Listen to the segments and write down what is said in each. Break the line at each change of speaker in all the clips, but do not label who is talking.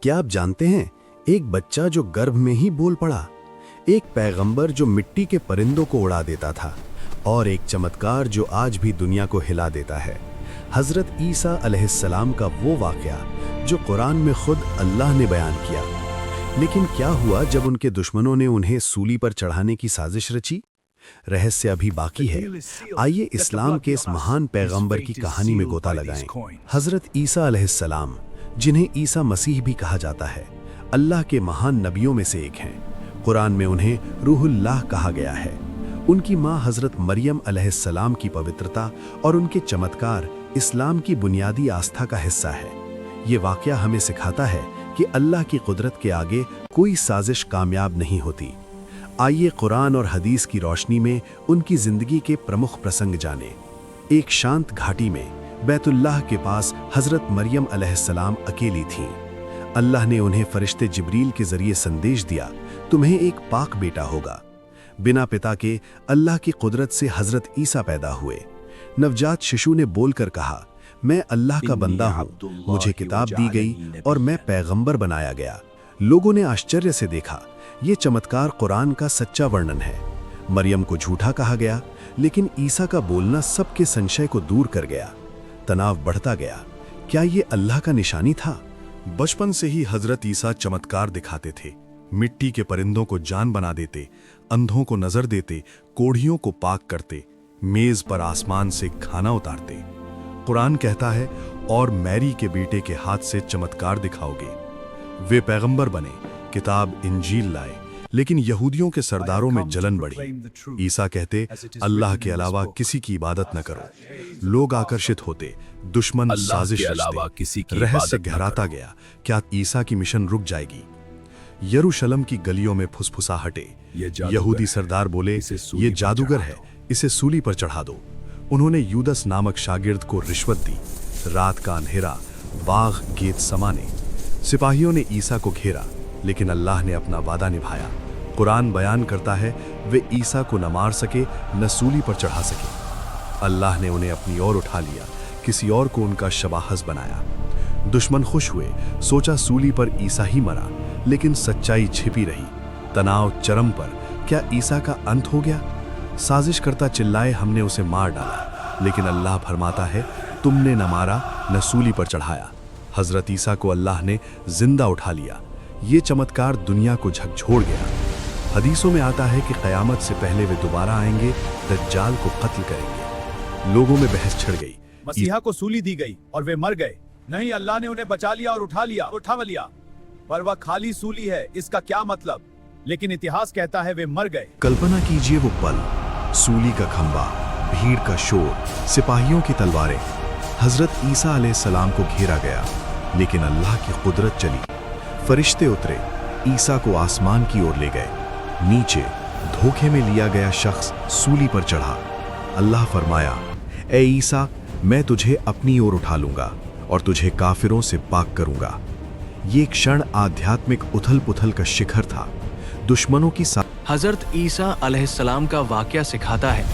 क्या आप जानते हैं, एक बच्चा जो गर्भ में ही बोल पड़ा, एक पैगंबर जो मिट्टी के परिंदों को उड़ा देता था, और एक चमत्कार जो आज भी दुनिया को हिला देता है। हज़रत ईसा अलैहिस्सलाम का वो वाक़या जो कुरान में खुद अल्लाह ने बयान किया। लेकिन क्या हुआ जब उनके दुश्मनों ने उन्हें सूली पर चढ़ाने की साजिश रची? रहस्य अभी बाकी है। आइए इस्लाम के इस महान पैगंबर की कहानी में गोता लगाएं। हज़रत ईसा अलैहिस्सलाम, जिन्हें ईसा मसीह भी कहा जाता है, अल्लाह के महान नबियों में से एक हैं। कुरान में उन्हें रूहुल्लाह कहा गया है। उनकी माँ हज़रत मरियम अलैहिस्सलाम की पवित्रता और उनके चमत्कार इस्लाम की बुनियादी आस्था का हिस्सा है। ये वाक़या हमें सिखाता है कि अल्लाह की कुदरत के आगे कोई साजिश कामयाब नहीं होती। आइए कुरान और हदीस की रोशनी में उनकी ज़िंदगी के प्रमुख प्रसंग जानें। एक शांत घाटी में बैतुल्लाह के पास हज़रत मरियम अलैहिस्सलाम अकेली थीं। अल्लाह ने उन्हें फरिश्ते जिब्रील के ज़रिए संदेश दिया, तुम्हें एक पाक बेटा होगा। बिना पिता के अल्लाह की कुदरत से हज़रत ईसा पैदा हुए। नवजात शिशु ने बोलकर कहा, मैं अल्लाह का बंदा हूँ, मुझे किताब दी गई और मैं पैगंबर बनाया गया। लोगों ने आश्चर्य से देखा। ये चमत्कार कुरान का सच्चा वर्णन है। मरियम को झूठा कहा गया, लेकिन ईसा का बोलना सबके संशय को दूर कर गया। तनाव बढ़ता गया। क्या ये अल्लाह का निशानी था?
बचपन से ही हजरत ईसा चमत्कार दिखाते थे। मिट्टी के परिंदों को जान बना देते, अंधों को नजर देते, कोढ़ियों को पाक करते, मेज पर आसमान से खाना उतारते। कुरान कहता है, और मैरी के बेटे के हाथ से चमत्कार दिखाओगे। वे पैगंबर बने, किताब इंजील लाए, लेकिन यहूदियों के सरदारों में जलन बढ़ी। ईसा कहते, अल्लाह के अलावा किसी की इबादत न करो। लोग आकर्षित होते, दुश्मन साजिश रचते, रहस्य गहराता गया। क्या ईसा की मिशन रुक जाएगी? यरूशलेम की गलियों में फुसफुसाहटे। यहूदी सरदार बोले, ये जादूगर है, इसे सूली पर चढ़ा दो। उन्होंने यूदस नामक शागिर्द को रिश्वत दी। रात का अंधेरा, बाग गेट समाने। सिपाहियों ने ईसा को घेरा, लेकिन अल्लाह ने अपना वादा निभाया। कुरान बयान करता है, वे ईसा को न मार सके, न सूली पर चढ़ा सके। अल्लाह ने उन्हें अपनी ओर उठा लिया, किसी और को उनका शबाहस बनाया। दुश्मन खुश हुए, सोचा सूली पर ईसा ही मरा, लेकिन सच्चाई छिपी रही। तनाव चरम पर। क्या ईसा का अंत हो गया? साजिश करता चिल्लाए, हमने उसे मार डाला। लेकिन अल्लाह फरमाता है, तुमने न मारा, न सूली पर चढ़ाया। हजरत ईसा को अल्लाह ने जिंदा उठा लिया। ये चमत्कार दुनिया को झकझोर गया। हदीसों में आता है कि क़यामत से पहले वे दोबारा आएंगे, दज्जाल को कत्ल करेंगे। लोगों में बहस छिड़ गई।
मसीहा को सूली दी गई और वे मर गए। नहीं, अल्लाह ने उन्हें बचा लिया और उठा लिया। पर वह खाली सूली है, इसका क्या मतलब? लेकिन इतिहास कहता है वे मर गए।
कल्पना कीजिए वो पल, सूली का खंबा, भीड़ का शोर, सिपाहियों की तलवारें। हजरत ईसा अलैहिस्सलाम को घेरा गया, लेकिन अल्लाह की कुदरत चली। फरिश्ते उतरे, ईसा को आसमान की ओर ले गए। नीचे धोखे में लिया गया शख्स सूली पर चढ़ा। अल्लाह फरमाया, ए ईसा, मैं तुझे अपनी ओर उठा लूंगा और तुझे काफिरों से पाक करूंगा। ये क्षण आध्यात्मिक उथल पुथल का शिखर था। दुश्मनों की
हजरत ईसा अलैहिस्सलाम का वाक़या सिखाता है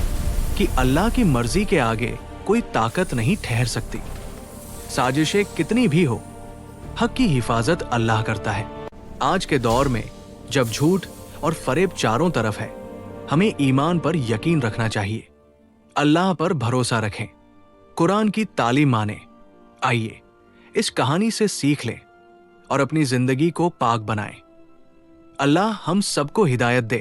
कि अल्लाह की मर्जी के आगे कोई ताकत नहीं ठहर सकती। साजिशें कितनी भी हो, हक की हिफाजत अल्लाह करता है। आज के दौर में जब झूठ और फरेब चारों तरफ है, हमें ईमान पर यकीन रखना चाहिए। अल्लाह पर भरोसा रखें, कुरान की तालीम माने। आइए इस कहानी से सीख लें और अपनी जिंदगी को पाक बनाएं। अल्लाह हम सबको हिदायत दे।